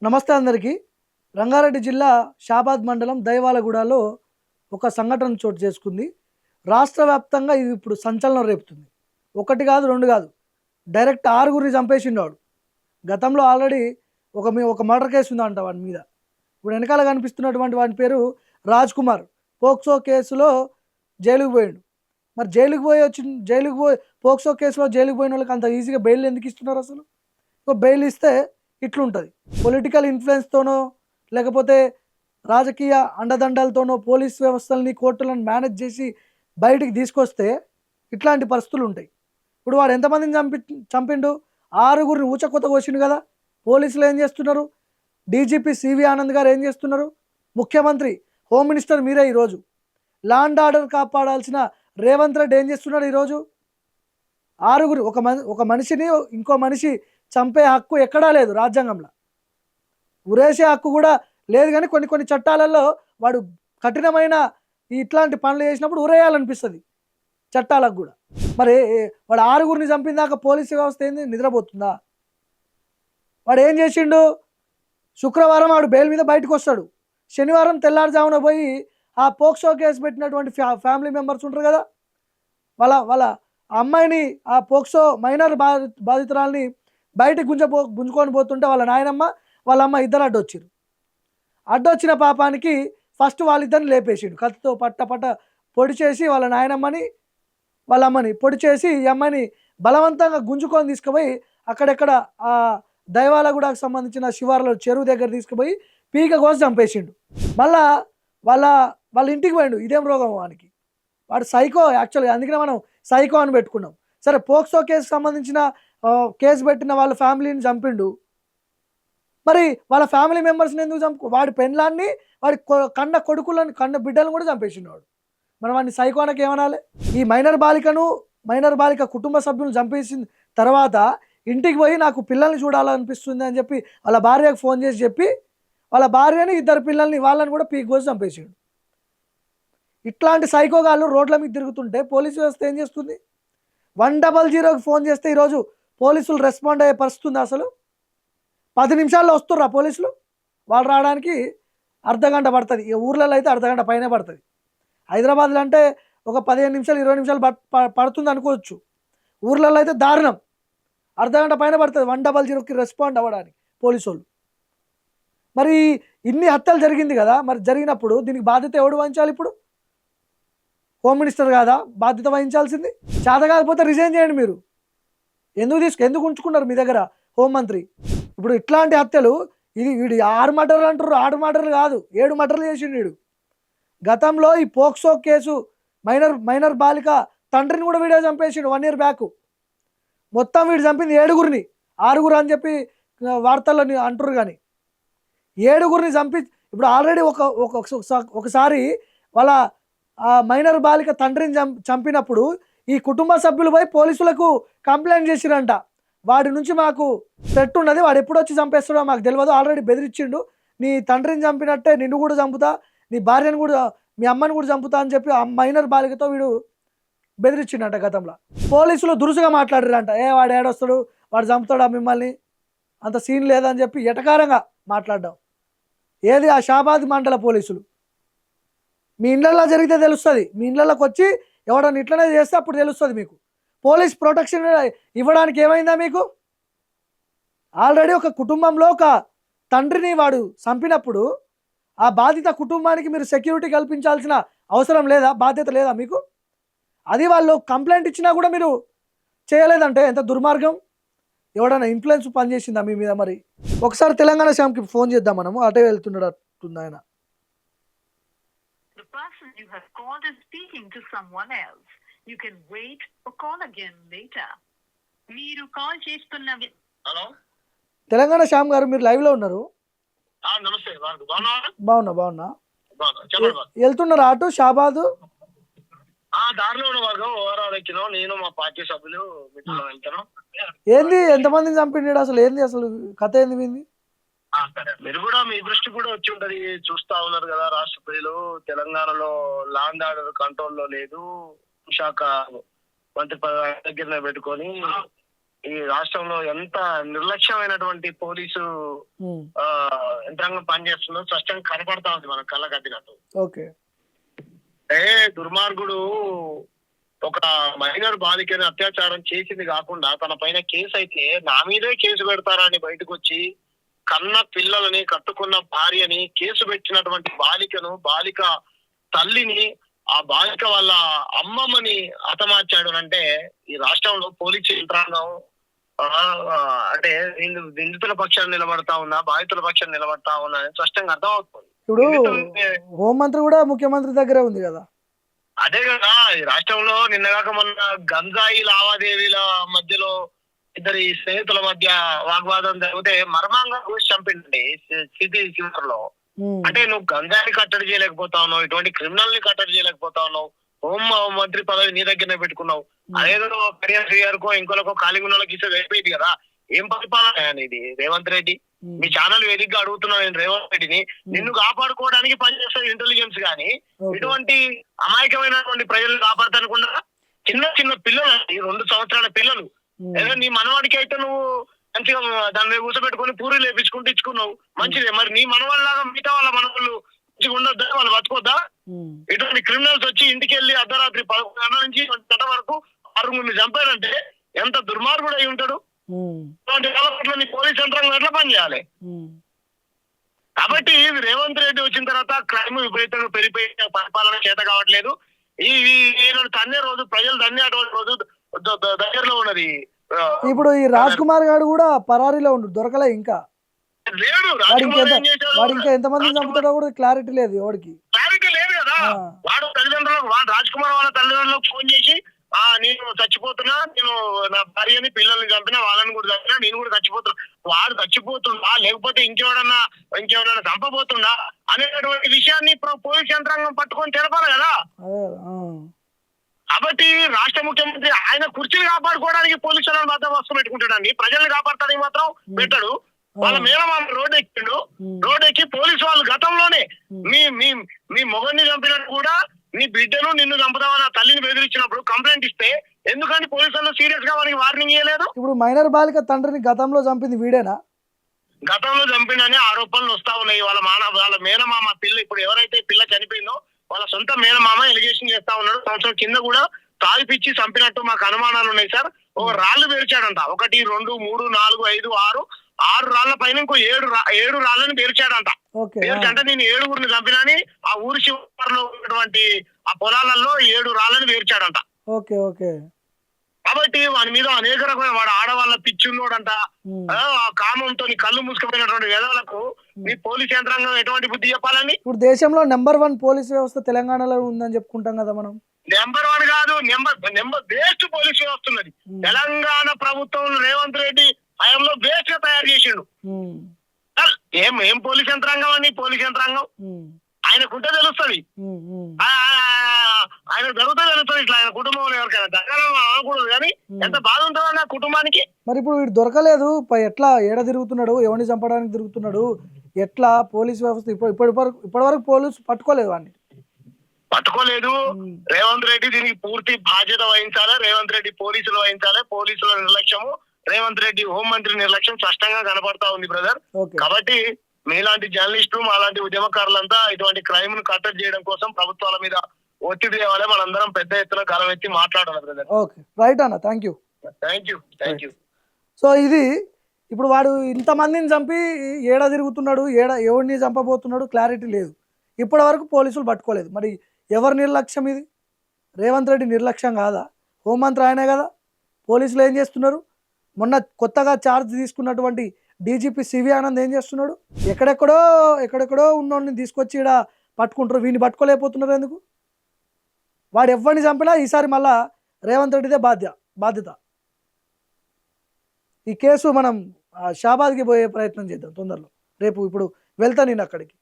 నమస్తే అందరికీ. రంగారెడ్డి జిల్లా షాబాద్ మండలం దైవాలగూడలో ఒక సంఘటన చోటు చేసుకుంది. రాష్ట్ర వ్యాప్తంగా ఇది ఇప్పుడు సంచలనం రేపుతుంది. ఒకటి కాదు, రెండు కాదు, డైరెక్ట్ ఆరుగురిని చంపేసిండు వాడు. గతంలో ఆల్రెడీ ఒక మర్డర్ కేసు ఉందంట వాడి మీద. ఇప్పుడు వెనకాల కనిపిస్తున్నటువంటి వాడి పేరు రాజ్ కుమార్. పోక్సో కేసులో జైలుకు పోయిండు. మరి పోక్సో కేసులో జైలుకు పోయిన వాళ్ళకి అంత ఈజీగా బెయిల్ ఎందుకు ఇస్తున్నారు అసలు? బెయిల్ ఇస్తే ఇట్లుంటుంది. పొలిటికల్ ఇన్ఫ్లుయెన్స్తోనో లేకపోతే రాజకీయ అండదండలతోనో పోలీస్ వ్యవస్థల్ని కోర్టులను మేనేజ్ చేసి బయటికి తీసుకొస్తే ఇట్లాంటి పరిస్థితులు ఉంటాయి. ఇప్పుడు వాడు ఎంతమందిని చంపిండు? ఆరుగురిని ఊచకొత్త కోసిండు కదా. పోలీసులు ఏం చేస్తున్నారు? డీజీపీ సివి ఆనంద్ గారు ఏం చేస్తున్నారు? ముఖ్యమంత్రి, హోమ్ మినిస్టర్ మీరే. ఈరోజు ల్యాండ్ ఆర్డర్ కాపాడాల్సిన రేవంత్ రెడ్డి ఏం చేస్తున్నాడు? ఈరోజు ఆరుగురు ఒక మనిషిని ఇంకో మనిషి చంపే హక్కు ఎక్కడా లేదు రాజ్యాంగంలో. ఉరేసే హక్కు కూడా లేదు. కానీ కొన్ని చట్టాలలో వాడు కఠినమైన ఇట్లాంటి పనులు చేసినప్పుడు ఉరేయాలనిపిస్తుంది చట్టాలకు కూడా. మరి వాడు ఆరుగురిని చంపిన దాకా పోలీసు వ్యవస్థ ఏంది? నిద్రపోతుందా? వాడు ఏం చేసిండు? శుక్రవారం వాడు బెయిల్ మీద బయటకు వస్తాడు. శనివారం తెల్లారుజామున పోయి ఆ పోక్సో కేసు పెట్టినటువంటి ఫ్యామిలీ మెంబర్స్ ఉంటారు కదా, వాళ్ళ అమ్మాయిని, ఆ పోక్సో మైనర్ బాధితురాల్ని బయటకు గుంజుకొని పోతుంటే వాళ్ళ నాయనమ్మ వాళ్ళ అమ్మ ఇద్దరు అడ్డొచ్చిన పాపానికి ఫస్ట్ వాళ్ళిద్దరిని లేపేసిండు. కత్తితో పట్ట పొడి చేసి వాళ్ళ నాయనమ్మని వాళ్ళ అమ్మని పొడి చేసి ఈ అమ్మాయిని బలవంతంగా గుంజుకొని తీసుకుపోయి అక్కడెక్కడ ఆ దైవాలగూడకు సంబంధించిన శివారులో చెరువు దగ్గర తీసుకుపోయి పీక కోసి చంపేసిండు. మళ్ళా వాళ్ళ ఇంటికి పోయిండు. ఇదేం రోగం వానికి? వాడు సైకో యాక్చువల్గా. అందుకనే మనం సైకో అని పెట్టుకున్నాం. సరే, పోక్సో కేసు సంబంధించిన కేసు పెట్టిన వాళ్ళ ఫ్యామిలీని చంపిండు. మరి వాళ్ళ ఫ్యామిలీ మెంబర్స్ని ఎందుకు వాడి పెండ్లాన్ని, వాడి కన్న బిడ్డలను కూడా చంపేసిండు వాడు. మనం వాడిని సైకోనకి ఏమనాలి? ఈ మైనర్ బాలిక కుటుంబ సభ్యులను చంపేసిన తర్వాత ఇంటికి పోయి నాకు పిల్లల్ని చూడాలనిపిస్తుంది అని చెప్పి వాళ్ళ భార్యకు ఫోన్ చేసి చెప్పి వాళ్ళ భార్యని, ఇద్దరు పిల్లల్ని, వాళ్ళని కూడా పీక్ కోసి చంపేసిండు. ఇట్లాంటి సైకోగాళ్ళు రోడ్ల మీద తిరుగుతుంటే పోలీసు వ్యవస్థ ఏం చేస్తుంది? 100కి ఫోన్ చేస్తే ఈరోజు పోలీసులు రెస్పాండ్ అయ్యే పరిస్థితి ఉంది అసలు? 10 నిమిషాల్లో వస్తుర్రా పోలీసులు? వాళ్ళు రావడానికి అర్ధగంట పడుతుంది. ఈ ఊర్లలో అయితే అర్ధగంట పైనే పడుతుంది. హైదరాబాద్లో అంటే ఒక 15 నిమిషాలు 20 నిమిషాలు పడుతుంది అనుకోవచ్చు. ఊర్లలో అయితే దారుణం, అర్ధగంట పైన పడుతుంది 100కి రెస్పాండ్ అవ్వడానికి పోలీసు వాళ్ళు. మరి ఇన్ని హత్యలు జరిగింది కదా, మరి జరిగినప్పుడు దీనికి బాధ్యత ఎవడు వహించాలి? ఇప్పుడు హోమ్ మినిస్టర్ కాదా బాధ్యత వహించాల్సింది? చేత కాకపోతే రిజైన్ చేయండి. మీరు ఎందుకు ఉంచుకున్నారు మీ దగ్గర హోంమంత్రి? ఇప్పుడు ఇట్లాంటి హత్యలు, వీడు 6 మర్డర్లు అంటారు. 6 మర్డర్లు కాదు, 7 మర్డర్లు చేసిండు వీడు. గతంలో ఈ పోక్సో కేసు మైనర్ బాలిక తండ్రిని కూడా వీడే చంపేసిండు 1 year బ్యాక్. మొత్తం వీడు చంపింది 7గురిని. 6 అని చెప్పి వార్తల్లో అంటారు. కానీ 7గురిని చంపి ఇప్పుడు ఆల్రెడీ ఒకసారి వాళ్ళ మైనర్ బాలిక తండ్రిని చంపినప్పుడు ఈ కుటుంబ సభ్యులు పోయి పోలీసులకు కంప్లైంట్ చేసిరంట. వాడి నుంచి మాకు థ్రెట్ ఉన్నది, వాడు ఎప్పుడు వచ్చి చంపేస్తాడో మాకు తెలియదు, ఆల్రెడీ బెదిరించిండు, నీ తండ్రిని చంపినట్టే నిన్ను కూడా చంపుతా, నీ భార్యను కూడా, మీ అమ్మని కూడా చంపుతా అని చెప్పి ఆ మైనర్ బాలికతో వీడు బెదిరించిండట గతంలో. పోలీసులు దురుసుగా మాట్లాడారంట. వాడు ఏడొస్తాడు, వాడు చంపుతాడా మిమ్మల్ని, అంత సీన్ లేదని చెప్పి ఎటకారంగా మాట్లాడడం. ఏది ఆ షాబాద్ మండల పోలీసులు? మీ ఇళ్ళల్లో జరిగితే తెలుస్తుంది. మీ ఇళ్ళలోకి వచ్చి ఎవడన్నా ఇట్లనే చేస్తే అప్పుడు తెలుస్తుంది మీకు. పోలీస్ ప్రొటెక్షన్ ఇవ్వడానికి ఏమైందా మీకు? ఆల్రెడీ ఒక కుటుంబంలో ఒక తండ్రిని వాడు చంపినప్పుడు ఆ బాధిత కుటుంబానికి మీరు సెక్యూరిటీ కల్పించాల్సిన అవసరం లేదా? బాధ్యత లేదా మీకు? అది వాళ్ళు కంప్లైంట్ ఇచ్చినా కూడా మీరు చేయలేదంటే ఎంత దుర్మార్గం! ఎవడన్నా ఇన్ఫ్లుయెన్స్ పనిచేసిందా మీ మీద? మరి ఒకసారి తెలంగాణ శ్యామ్కి ఫోన్ చేద్దాం మనము. అటే వెళ్తున్నాడు ఆయన. The person you have called is speaking to someone else. You can wait or call again later. మీరు కాల్ చేస్తున్న హలో, తెలంగాణ శ్యామ్ గారు, మీరు లైవ్ లో ఉన్నారు. నమస్తే. బాగున్నా. వెళ్తున్నారా అటు షాబాదు? దారిలో ఉన్న వర్గం ఓవరాల్ ఎక్కినాం. నేను మా పార్టీ సభ్యులు మిత్రులు వెళ్తాను. ఏంది, ఎంతమందిని చంపిండు అసలు? ఏంది అసలు కథ? ఏంది మీది? మీరు కూడా, మీ దృష్టి కూడా వచ్చి ఉంటది, చూస్తా ఉన్నారు కదా. రాష్ట్ర ప్రజలు తెలంగాణలో ల్యాండ్ ఆర్డర్ కంట్రోల్లో లేదు, శాఖ మంత్రి దగ్గర పెట్టుకొని ఈ రాష్ట్రంలో ఎంత నిర్లక్ష్యమైనటువంటి పోలీసు యంత్రాంగం పనిచేస్తుందో స్పష్టంగా కనపడతా ఉంది మన కళ్ళకద్దినట్టు. ఓకే. దుర్మార్గుడు ఒక మైనర్ బాలికని అత్యాచారం చేసింది కాకుండా తన పైన కేసు అయితే నా మీదే కేసు పెడతారని బయటకు వచ్చి కన్న పిల్లలని కట్టుకున్న భార్యని కేసు పెట్టినటువంటి బాలిక తల్లిని ఆ బాలిక వాళ్ళ అమ్మమ్మని హతమార్చాడు అంటే ఈ రాష్ట్రంలో పోలీసు యంత్రాంగం అంటే నిందితుల పక్షాన్ని నిలబడతా ఉన్నా బాధితుల పక్షాన్ని నిలబడతా ఉన్నా అని స్పష్టంగా అర్థమవుతుంది. ఇప్పుడు హోంమంత్రి కూడా ముఖ్యమంత్రి దగ్గరే ఉంది కదా. అదే కదా ఈ రాష్ట్రంలో నిన్నగాక మొన్న గంజాయి లావాదేవీల మధ్యలో ఇద్దరి స్నేహితుల మధ్య వాగ్వాదం జరిగితే మర్మాంగా చూసి చంపిండి సిటీ చివరిలో. అంటే నువ్వు గంజాయి కట్టడి చేయలేకపోతా ఉన్నావు, ఇటువంటి క్రిమినల్ ని కట్టడి చేయలేకపోతా ఉన్నావు, హోం మంత్రి పదవి నీ దగ్గరనే పెట్టుకున్నావు. అదేదో కళ్యాణ్ గారికో ఇంకోలకో ఖాళీగా ఉన్న వాళ్ళకి ఇస్తే అయిపోయింది కదా. ఏం పరిపాలన ఇది రేవంత్ రెడ్డి? మీ ఛానల్ వేదికగా అడుగుతున్నావు నేను రేవంత్ రెడ్డిని, నిన్ను కాపాడుకోవడానికి పనిచేస్తుంది ఇంటెలిజెన్స్ గానీ ఇటువంటి అమాయకమైనటువంటి ప్రజలను కాపాడతానుకున్నా చిన్న పిల్లలు 2 సంవత్సరాల పిల్లలు. ఏదో నీ మనవాడికి అయితే నువ్వు మంచిగా దాని మీద కూర్చోబెట్టుకుని పూరి లేపించుకుంటూ ఇచ్చుకున్నావు మంచిదే. మరి నీ మనవాళ్ళలాగా మిగతా వాళ్ళ మనవాళ్ళు మంచిగా ఉండొద్దా, వాళ్ళు బతుకోద్దా? ఇటువంటి క్రిమినల్స్ వచ్చి ఇంటికి వెళ్ళి అర్ధరాత్రి 11 గంటల నుంచి 1 గంట వరకు 6 చంపారంటే ఎంత దుర్మార్గుడు అయి ఉంటాడు? ఇటువంటి కాలంలో నీ పోలీస్ యంత్రాంగం ఎట్లా పనిచేయాలి? కాబట్టి రేవంత్ రెడ్డి వచ్చిన తర్వాత క్రైమ్ విపరీతంగా పెరిగిపోయి పరిపాలన చేత కావట్లేదు. ఈ తన్నే రోజు ప్రజలు తన్నేటువంటి రోజు దగ్గరలో ఉన్నది. ఇప్పుడు ఈ రాజ్ కుమార్ గారు కూడా పరారీలో ఉండు, దొరకలే ఇంకా లేడు. వాడు ఇంకా ఎంతమంది చంపుతాడో కూడా క్లారిటీ లేదు, ఎవరికి క్లారిటీ లేదు కదా. వాడు తల్లిదండ్రులకు రాజ్ కుమార్ వాళ్ళ తల్లిదండ్రులకు ఫోన్ చేసి నేను చచ్చిపోతున్నా, నేను నా భార్యని పిల్లల్ని చంపినా, వాళ్ళని కూడా చంపినా, నేను కూడా చచ్చిపోతున్నా, వాడు చచ్చిపోతుందా లేకపోతే ఇంకెవడన్నా చంపబోతుందా అనేటువంటి విషయాన్ని పోలీస్ యంత్రాంగం పట్టుకొని తెలపాలి కదా. కాబట్టి రాష్ట్ర ముఖ్యమంత్రి ఆయన కుర్చీని కాపాడుకోవడానికి పోలీసులను బందోబస్తు పెట్టుకుంటాడండి, ప్రజల్ని కాపాడటానికి మాత్రం పెట్టాడు. వాళ్ళ మేనమామ రోడ్డు ఎక్కిండు, రోడ్డు ఎక్కి పోలీసు వాళ్ళు గతంలోనే మీ మొగన్ని చంపినట్టు కూడా నీ బిడ్డను నిన్ను చంపుదామని తల్లిని బెదిరించినప్పుడు కంప్లైంట్ ఇస్తే ఎందుకని పోలీసులు సీరియస్ గా వారికి వార్నింగ్ ఇవ్వలేదు? ఇప్పుడు మైనర్ బాలిక తండ్రిని గతంలో చంపింది వీడేనా? గతంలో చంపిండని ఆరోపణలు వస్తా ఉన్నాయి. వాళ్ళ మేనమామ పిల్ల, ఇప్పుడు ఎవరైతే పిల్ల చనిపోయిందో వాళ్ళ సొంత మేనమామ ఎలిగేషన్ చేస్తా ఉన్నాడు. సంవత్సరం కింద కూడా తాగిపిచ్చి చంపినట్టు మాకు అనుమానాలు ఉన్నాయి సార్. ఒక రాళ్లు పేర్చాడంట, 1 2 3 4 5 6 రాళ్ల పైన ఇంకో 7 రాళ్లను పేర్చాడంట. పేర్చంటే నేను 7గురిని చంపినని ఆ ఊరి చివరిలో ఉన్నటువంటి ఆ పొలాలలో 7 రాళ్లను పేర్చాడంట. కాబట్టి వాని మీద అనేక రకమైన వాడు ఆడవాళ్ళ పిచ్చున్నోడంట. ఆ కామంతో కళ్ళు మూసుకుపోయినటువంటి వేదవులకు నీ పోలీస్ యంత్రాంగం ఎటువంటి బుద్ధి చెప్పాలని? ఇప్పుడు దేశంలో నెంబర్ 1 పోలీస్ వ్యవస్థ తెలంగాణలో ఉందని చెప్పుకుంటాం కదా మనం. నెంబర్ 1 కాదు, నెంబర్ బేస్ట్ పోలీస్ వ్యవస్థ ఉన్నది. తెలంగాణ ప్రభుత్వం రేవంత్ రెడ్డి హయాంలో బేస్ట్ గా తయారు చేసిండు. ఏం పోలీస్ యంత్రాంగం అని, పోలీస్ యంత్రాంగం ఆయనకుంటే తెలుస్తుంది, ఆయన జరుగుతే తెలుస్తుంది. ఇట్లా ఆయన కుటుంబంలో ఎవరికైనా దగ్గర అనకూడదు కానీ ఎంత బాధ ఉంటుందో ఆ కుటుంబానికి. మరి ఇప్పుడు వీడు దొరకలేదు, ఎట్లా ఏడ తిరుగుతున్నాడు, ఎవరిని చంపడానికి తిరుగుతున్నాడు, ఎట్లా పోలీస్ వ్యవస్థ ఇప్పటి వరకు పోలీసు పట్టుకోలేదు వాడిని, పట్టుకోలేదు. రేవంత్ రెడ్డి దీనికి పూర్తి బాధ్యత వహించాలి, రేవంత్ రెడ్డి పోలీసులు వహించాలి. పోలీసుల నిర్లక్ష్యము, రేవంత్ రెడ్డి హోంమంత్రి నిర్లక్ష్యం స్పష్టంగా కనపడతా ఉంది బ్రదర్. కాబట్టి మీలాంటి జర్నలిస్టులు మాలాంటి ఉద్యమకారులంతా ఇటువంటి క్రైమ్ ను కట్టడి చేయడం కోసం ప్రభుత్వాల మీద ఒత్తిడి తేవాలి. మనందరం పెద్ద ఎత్తున గలం ఎత్తి మాట్లాడాలి బ్రదర్. ఓకే, రైట్ అన్న, థ్యాంక్ యూ. సో ఇది ఇప్పుడు వాడు ఇంతమందిని చంపి ఏడ తిరుగుతున్నాడు, ఎవరిని చంపబోతున్నాడు క్లారిటీ లేదు, ఇప్పటి వరకు పోలీసులు పట్టుకోలేదు. మరి ఎవరి నిర్లక్ష్యం ఇది? రేవంత్ రెడ్డి నిర్లక్ష్యం కాదా? హోంమంత్రి ఆయనే కదా. పోలీసులు ఏం చేస్తున్నారు? మొన్న కొత్తగా ఛార్జ్ తీసుకున్నటువంటి డీజీపీ సివి ఆనంద్ ఏం చేస్తున్నాడు? ఎక్కడెక్కడో ఉన్నోడిని తీసుకొచ్చి ఇక్కడ పట్టుకుంటారు, వీడిని పట్టుకోలేకపోతున్నారు ఎందుకు? వాడు ఎవరిని చంపినా ఈసారి మళ్ళా రేవంత్ రెడ్డిదే బాధ్యత. ఈ కేసు మనం షాబాద్కి పోయే ప్రయత్నం చేద్దాం తొందరలో. ఇప్పుడు వెళ్తా నేను అక్కడికి.